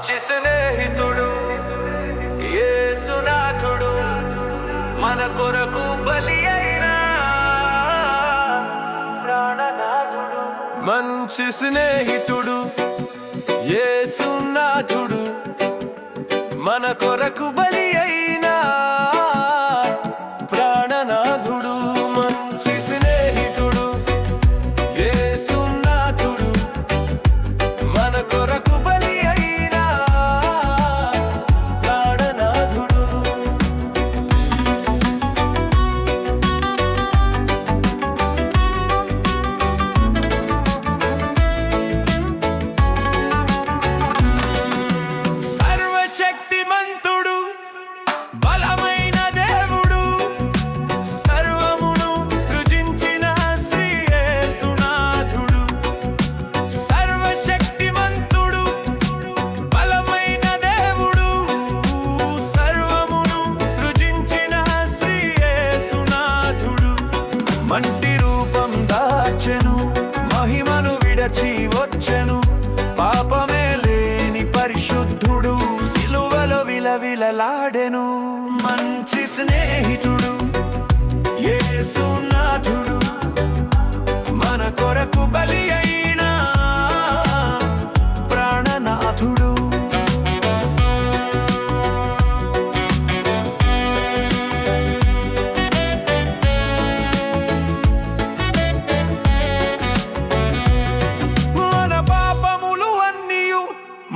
మంచి స్నేహితుడు యేసునాథుడు మన కొరకు బలి అయిన ప్రాణనాథుడు. మంచి స్నేహితుడు యేసునాథుడు మన కొరకు బలి అయిన ప్రాణనాథుడు. మంచి స్నేహితుడు యేసునాథుడు మన కొరకు బలి అయిన ప్రాణనాథుడు. సర్వశక్తిమంతుడు బలమైన దేవుడు సర్వమును సృజించిన శ్రీ యేసునాథుడు. సర్వశక్తిమంతుడు బలమైన దేవుడు సర్వమును సృజించిన శ్రీ యేసునాథుడు. మంటి రూపం దాచెను మహిమను విడచి వచ్చెను పాపమే లేని పరిశుద్ధుడు సిలువలో విలవిలలాడెను. మంచి స్నేహితుడు యేసునాథుడు మన కొరకు బలి అయిన ప్రాణనాథుడు. మన పాపములు అన్నియు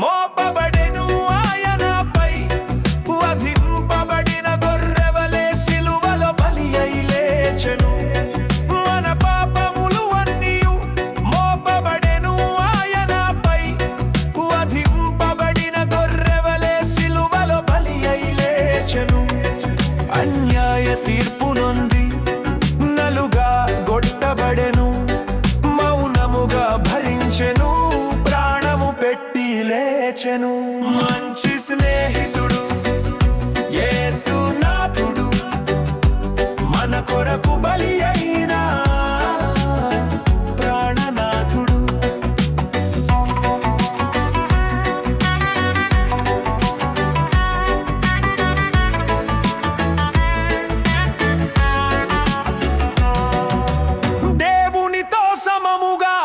మోపబడెను ఆయనపై వధింపబడిన గొర్రెవలే సిలువలో బలి అయి లేచెను. మన పాపములు అన్నియు మోపబడెను ఆయనపై వధింపబడిన గొర్రెవలే సిలువలో బలి అయి లేచెను. అన్యాయ తీర్పు నొంది నలుగా గొట్టబడెను మౌనముగా భరించెను ప్రాణము పెట్టి లేచెను. మంచి స్నేహితుడు యేసునాథుడు మన కొరకు బలి అయిన ప్రాణనాథుడు. దేవునితో సమముగా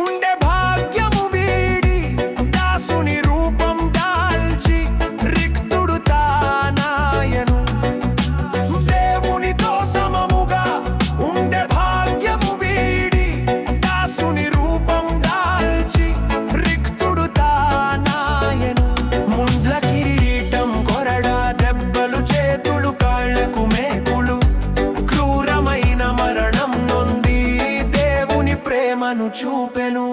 ఉండే భాగ్యము వీడి దాసుని రూపం దాల్చి రిక్తుడు తానాయను. దేవునితో సమముగా ఉండే భాగ్యము వీడి దాసుని రూపం దాల్చి రిక్తుడు తానాయను. ముండ్ల కిరీటం కొరడా దెబ్బలు చేతులు కాళ్లకు మేకులు క్రూరమైన మరణం నొంది దేవుని ప్రేమను చూపెను.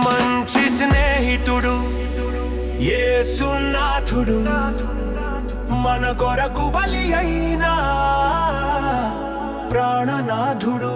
మంచి స్నేహితుడు యేసునాథుడు మన కొరకు బలి అయిన ప్రాణనాథుడు.